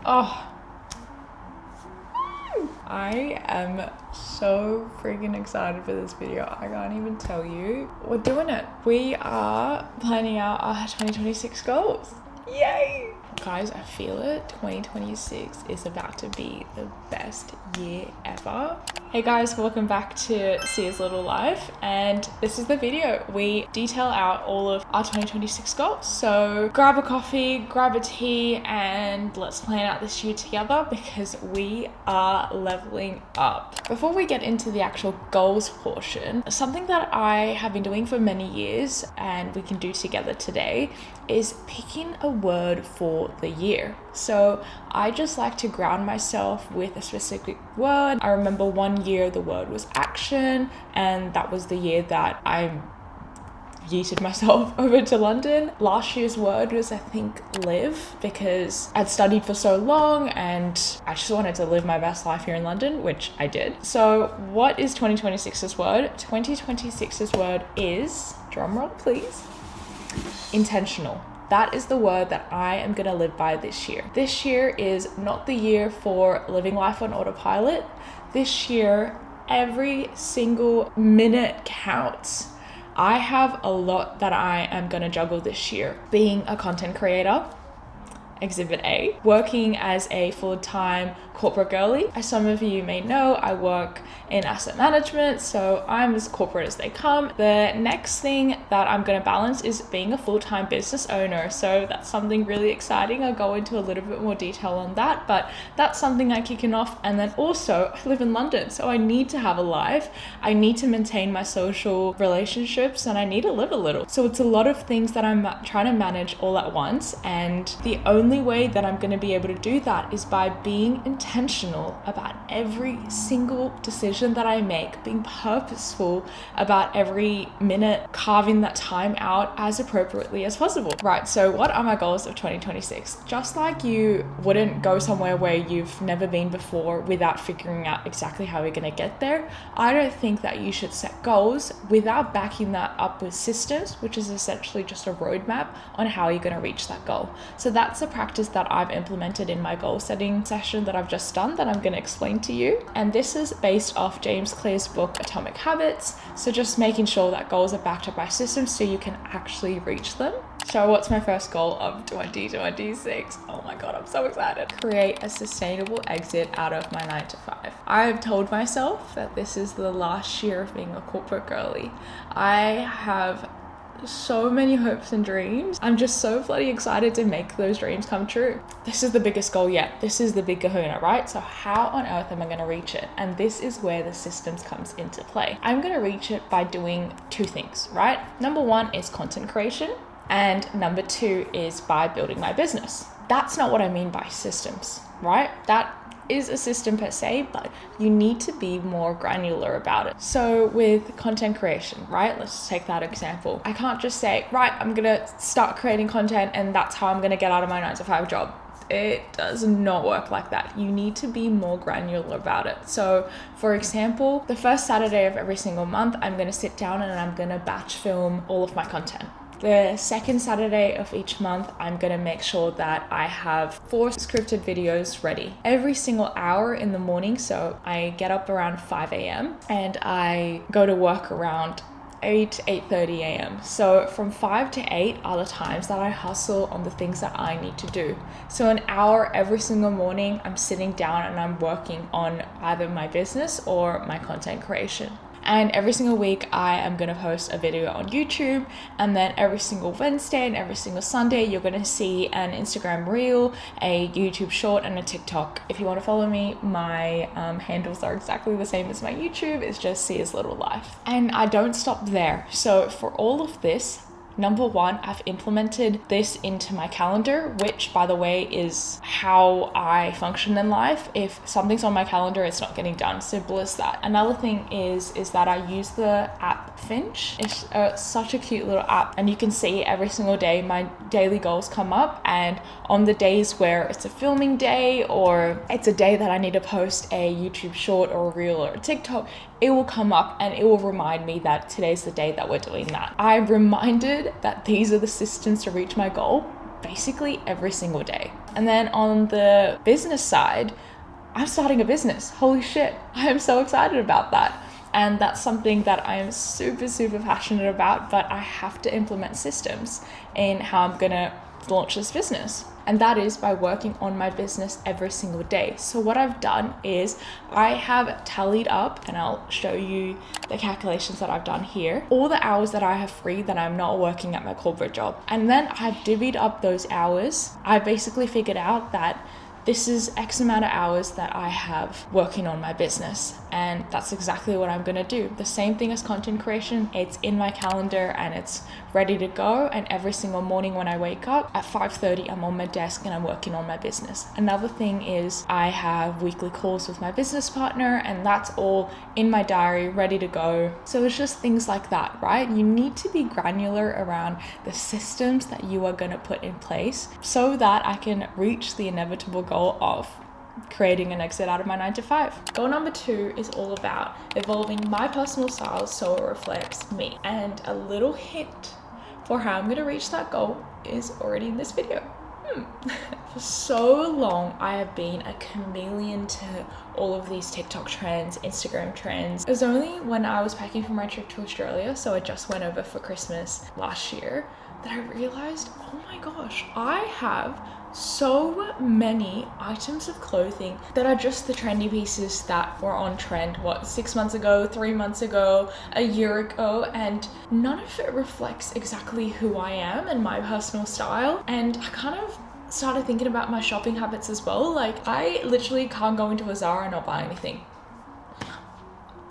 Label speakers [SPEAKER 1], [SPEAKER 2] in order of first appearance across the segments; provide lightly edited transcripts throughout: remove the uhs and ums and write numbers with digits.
[SPEAKER 1] Oh, I am so freaking excited for this video. I can't even tell you. We're doing it. We are planning out our 2026 goals. Yay! Guys, I feel it. 2026 is about to be the best year ever. Hey guys, welcome back to Sia's Little Life, and this is the video. We detail out all of our 2026 goals. So grab a coffee, grab a tea, and let's plan out this year together because we are leveling up. Before we get into the actual goals portion, something that I have been doing for many years and we can do together today is picking a word for the year. So I just like to ground myself with a specific word. I remember one year the word was action, and that was the year that I yeeted myself over to London. Last year's word was, I think, live, because I'd studied for so long and I just wanted to live my best life here in London, which I did. So what is 2026's word? 2026's word is, drumroll please, intentional. That is the word that I am going to live by this year. This year is not the year for living life on autopilot. This year, every single minute counts. I have a lot that I am going to juggle this year. Being a content creator, Exhibit A, working as a full-time corporate girly. As some of you may know, I work in asset management, so I'm as corporate as they come. The next thing that I'm going to balance is being a full-time business owner, so that's something really exciting. I'll go into a little bit more detail on that, but that's something I'm kicking off. And then also, I live in London, so I need to have a life. I need to maintain my social relationships, and I need to live a little. So it's a lot of things that I'm trying to manage all at once, and the only way that I'm going to be able to do that is by being intentional about every single decision that I make, being purposeful about every minute, carving that time out as appropriately as possible. Right, so what are my goals of 2026? Just like you wouldn't go somewhere where you've never been before without figuring out exactly how you're going to get there, I don't think that you should set goals without backing that up with systems, which is essentially just a roadmap on how you're going to reach that goal. So that's a practice that I've implemented in my goal setting session that I've just done that I'm going to explain to you. And this is based off James Clear's book, Atomic Habits. So just making sure that goals are backed up by systems so you can actually reach them. So what's my first goal of 2026? Oh my God, I'm so excited. Create a sustainable exit out of my 9-to-5. I've told myself that this is the last year of being a corporate girly. I have so many hopes and dreams. I'm just so bloody excited to make those dreams come true. This is the biggest goal yet. This is the big kahuna, right? So how on earth am I going to reach it? And this is where the systems comes into play. I'm going to reach it by doing two things, right? Number one is content creation, and number two is by building my business. That's not what I mean by systems, right? That is a system per se, but you need to be more granular about it. So with content creation, right? Let's take that example. I can't just say, right, I'm gonna start creating content and that's how I'm gonna get out of my 9-to-5 job. It does not work like that. You need to be more granular about it. So for example, the first Saturday of every single month, I'm gonna sit down and I'm gonna batch film all of my content. The second Saturday of each month, I'm going to make sure that I have 4 scripted videos ready every single hour in the morning. So I get up around 5 a.m. and I go to work around 8:30 a.m. So from 5 to 8 are the times that I hustle on the things that I need to do. So an hour every single morning, I'm sitting down and I'm working on either my business or my content creation. And every single week I am going to post a video on YouTube, and then every single Wednesday and every single Sunday you're going to see an Instagram reel, a YouTube short, and a TikTok. If you want to follow me, my handles are exactly the same as my YouTube. It's just Sia's Little Life. And I don't stop there. So for all of this, number one, I've implemented this into my calendar, which by the way is how I function in life. If something's on my calendar, it's not getting done. Simple as that. Another thing is that I use the app Finch. It's such a cute little app, and you can see every single day my daily goals come up, and on the days where it's a filming day or it's a day that I need to post a YouTube short or a reel or a TikTok, it will come up and it will remind me that today's the day that we're doing that. I'm reminded that these are the systems to reach my goal basically every single day. And then on the business side, I'm starting a business. Holy shit. I am so excited about that. And that's something that I am super, super passionate about, but I have to implement systems in how I'm gonna launch this business. And that is by working on my business every single day. So what I've done is I have tallied up, and I'll show you the calculations that I've done here, all the hours that I have free that I'm not working at my corporate job. And then I've divvied up those hours. I basically figured out that this is X amount of hours that I have working on my business. And that's exactly what I'm gonna do. The same thing as content creation. It's in my calendar and it's ready to go. And every single morning when I wake up at 5:30, I'm on my desk and I'm working on my business. Another thing is I have weekly calls with my business partner, and that's all in my diary, ready to go. So it's just things like that, right? You need to be granular around the systems that you are gonna put in place so that I can reach the inevitable goal of creating an exit out of my 9-to-5. Goal number 2 is all about evolving my personal style so it reflects me. And a little hint for how I'm gonna reach that goal is already in this video. For so long, I have been a chameleon to all of these TikTok trends, Instagram trends. It was only when I was packing for my trip to Australia, so I just went over for Christmas last year, that I realized, oh my gosh, I have so many items of clothing that are just the trendy pieces that were on trend, 6 months ago, 3 months ago, a year ago, and none of it reflects exactly who I am and my personal style. And I kind of started thinking about my shopping habits as well. Like, I literally can't go into a Zara and not buy anything.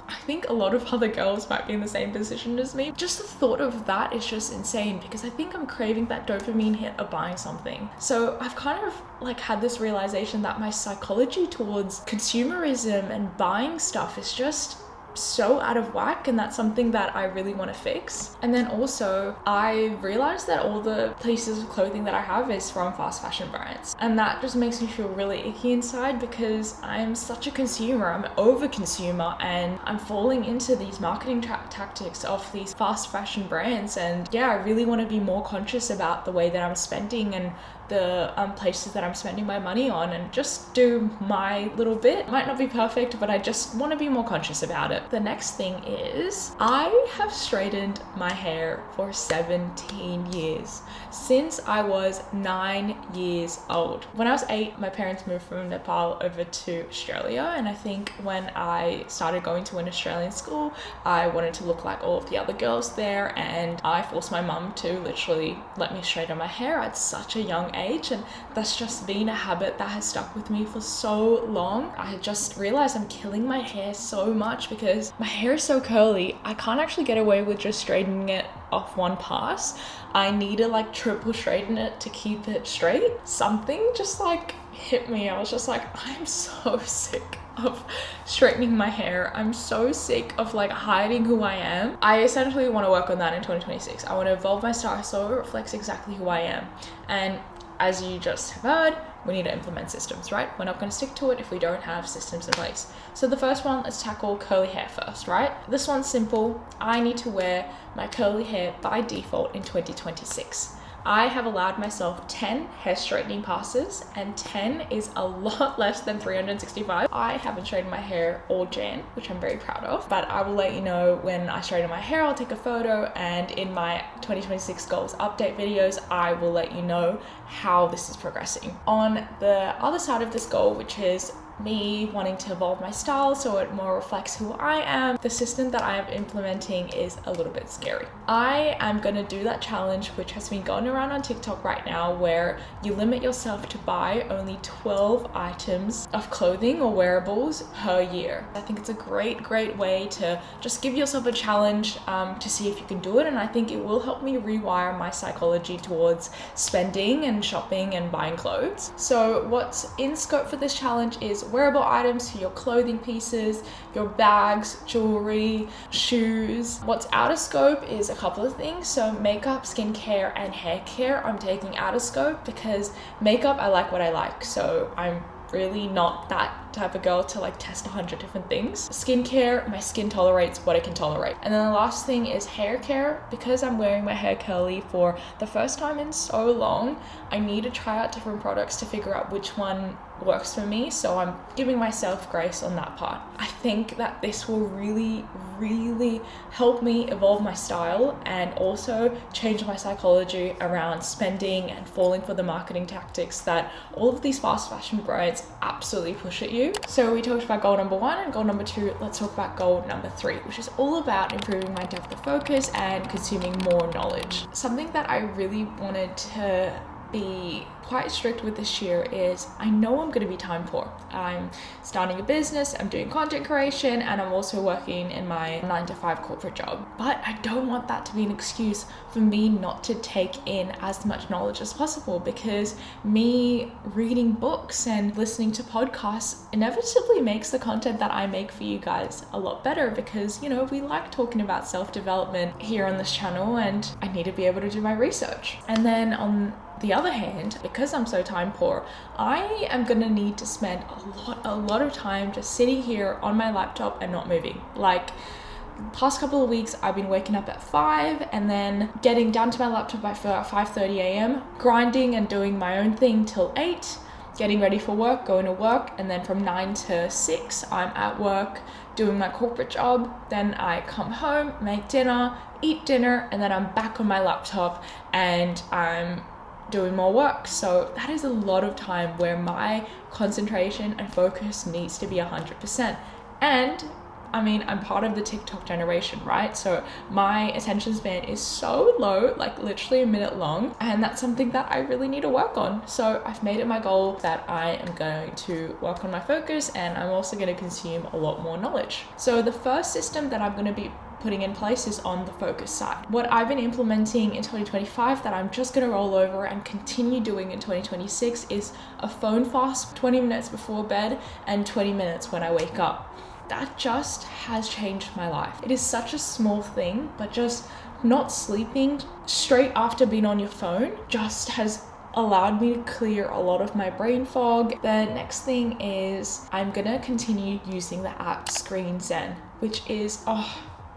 [SPEAKER 1] I think a lot of other girls might be in the same position as me. Just the thought of that is just insane, because I think I'm craving that dopamine hit of buying something. So I've kind of like had this realization that my psychology towards consumerism and buying stuff is just so out of whack, and that's something that I really want to fix. And then also I realized that all the pieces of clothing that I have is from fast fashion brands, and that just makes me feel really icky inside, because I'm such a consumer. I'm an over consumer, and I'm falling into these marketing tactics of these fast fashion brands. And yeah, I really want to be more conscious about the way that I'm spending and the places that I'm spending my money on, and just do my little bit. Might not be perfect, but I just want to be more conscious about it. The next thing is I have straightened my hair for 17 years, since I was 9 years old. When I was 8, my parents moved from Nepal over to Australia, and I think when I started going to an Australian school, I wanted to look like all of the other girls there, and I forced my mum to literally let me straighten my hair at such a young age, and that's just been a habit that has stuck with me for so long. I just realized I'm killing my hair so much because my hair is so curly. I can't actually get away with just straightening it off one pass. I need to like triple straighten it to keep it straight. Something just like hit me. I was just like, I'm so sick of straightening my hair. I'm so sick of like hiding who I am. I essentially want to work on that in 2026. I want to evolve my style so it reflects exactly who I am. And as you just have heard, we need to implement systems, right? We're not going to stick to it if we don't have systems in place. So the first one, let's tackle curly hair first, right? This one's simple. I need to wear my curly hair by default in 2026. I have allowed myself 10 hair straightening passes, and 10 is a lot less than 365. I haven't straightened my hair all Jan, which I'm very proud of, but I will let you know when I straighten my hair. I'll take a photo, and in my 2026 goals update videos, I will let you know how this is progressing. On the other side of this goal, which is me wanting to evolve my style so it more reflects who I am, the system that I am implementing is a little bit scary. I am going to do that challenge which has been going around on TikTok right now, where you limit yourself to buy only 12 items of clothing or wearables per year. I think it's a great way to just give yourself a challenge to see if you can do it, and I think it will help me rewire my psychology towards spending and shopping and buying clothes. So what's in scope for this challenge is wearable items, so your clothing pieces, your bags, jewelry, shoes. What's out of scope is a couple of things. So makeup, skincare, and hair care I'm taking out of scope, because makeup, I like what I like. So I'm really not that type of girl to like test 100 different things. Skincare, my skin tolerates what it can tolerate. And then the last thing is hair care. Because I'm wearing my hair curly for the first time in so long, I need to try out different products to figure out which one works for me. So I'm giving myself grace on that part. I think that this will really help me evolve my style and also change my psychology around spending and falling for the marketing tactics that all of these fast fashion brands absolutely push at you. So we talked about goal number 1 and goal number 2. Let's talk about goal number 3, which is all about improving my depth of focus and consuming more knowledge. Something that I really wanted to be quite strict with this year is I know I'm going to be time poor. I'm starting a business, I'm doing content creation, and I'm also working in my 9-to-5 corporate job. But I don't want that to be an excuse for me not to take in as much knowledge as possible, because me reading books and listening to podcasts inevitably makes the content that I make for you guys a lot better, because, you know, we like talking about self-development here on this channel and I need to be able to do my research. And then on the other hand, because I'm so time poor, I am gonna need to spend a lot of time just sitting here on my laptop and not moving. Like, past couple of weeks I've been waking up at 5 and then getting down to my laptop by 5:30 a.m, grinding and doing my own thing till 8, getting ready for work, going to work, and then from 9 to 6 I'm at work doing my corporate job. Then I come home, make dinner, eat dinner, and then I'm back on my laptop and I'm doing more work. So that is a lot of time where my concentration and focus needs to be 100%. And I mean, I'm part of the TikTok generation, right? So my attention span is so low, like literally a minute long, and that's something that I really need to work on. So I've made it my goal that I am going to work on my focus, and I'm also going to consume a lot more knowledge. So the first system that I'm going to be putting in place is on the focus side. What I've been implementing in 2025 that I'm just going to roll over and continue doing in 2026 is a phone fast 20 minutes before bed and 20 minutes when I wake up. That just has changed my life. It is such a small thing, but just not sleeping straight after being on your phone just has allowed me to clear a lot of my brain fog. The next thing is I'm gonna continue using the app Screen Zen, which is,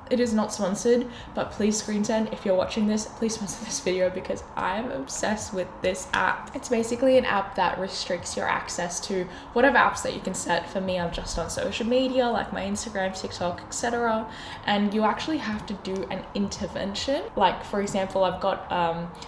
[SPEAKER 1] it is not sponsored, but please, Screen Zen, if you're watching this, please sponsor this video because I'm obsessed with this app. It's basically an app that restricts your access to whatever apps that you can set. For me, I'm just on social media like my Instagram, TikTok, etc. And you actually have to do an intervention. Like, for example, I've got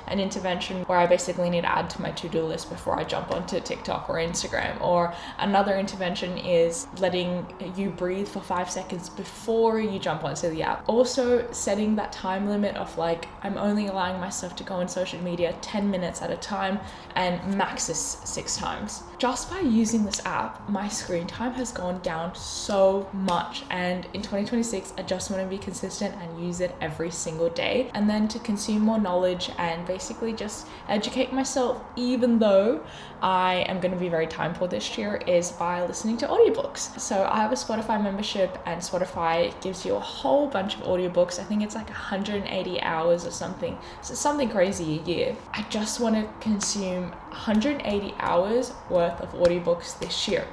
[SPEAKER 1] an intervention where I basically need to add to my to-do list before I jump onto TikTok or Instagram. Or another intervention is letting you breathe for 5 seconds before you jump onto the app. Also setting that time limit of like, I'm only allowing myself to go on social media 10 minutes at a time and max is 6 times. Just by using this app, my screen time has gone down so much, and in 2026 I just want to be consistent and use it every single day, and then to consume more knowledge and basically just educate myself, even though I am going to be very time poor this year, is by listening to audiobooks. So I have a Spotify membership, and Spotify gives you a whole bunch of audiobooks. I think it's like 180 hours or something. So something crazy a year. I just want to consume 180 hours worth of audiobooks this year.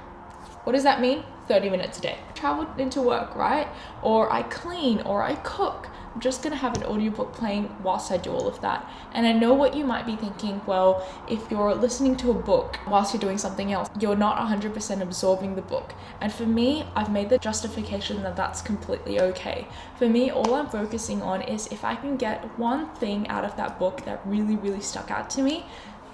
[SPEAKER 1] What does that mean? 30 minutes a day. I travel into work, right? Or I clean, or I cook. I'm just gonna have an audiobook playing whilst I do all of that. And I know what you might be thinking, well, if you're listening to a book whilst you're doing something else, you're not 100% absorbing the book. And for me, I've made the justification that that's completely okay. For me, all I'm focusing on is if I can get one thing out of that book that really stuck out to me,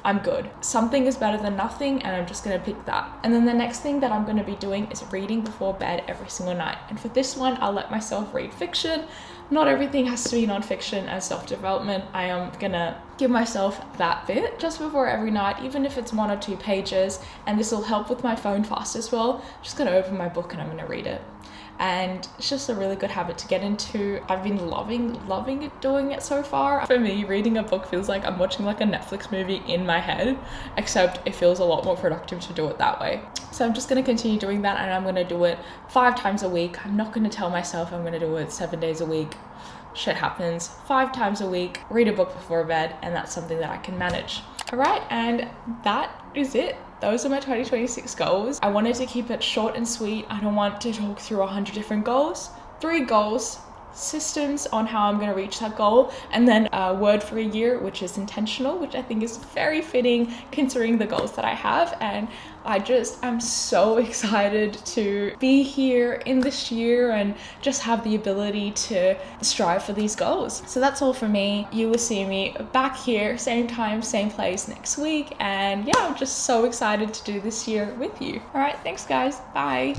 [SPEAKER 1] I'm good. Something is better than nothing, and I'm just gonna pick that. And then the next thing that I'm gonna be doing is reading before bed every single night. And for this one, I'll let myself read fiction. Not everything has to be non-fiction and self-development. I am gonna give myself that bit just before every night, even if it's 1 or 2 pages. And this will help with my phone fast as well. I'm just gonna open my book and I'm gonna read it. And it's just a really good habit to get into. I've been loving it, doing it so far. For me, reading a book feels like I'm watching like a Netflix movie in my head, except it feels a lot more productive to do it that way. So I'm just gonna continue doing that, and I'm gonna do it 5 times a week. I'm not gonna tell myself I'm gonna do it 7 days a week. Shit happens. 5 times a week, read a book before bed, and that's something that I can manage. All right, and that is it. those are my 2026 goals. I wanted to keep it short and sweet. I don't want to talk through 100 different goals. 3 goals, systems on how I'm going to reach that goal, and then a word for a year, which is intentional, which I think is very fitting considering the goals that I have. And I'm so excited to be here in this year and just have the ability to strive for these goals. So that's all for me. You will see me back here, same time, same place next week. And yeah, I'm just so excited to do this year with you. All right, thanks guys. Bye.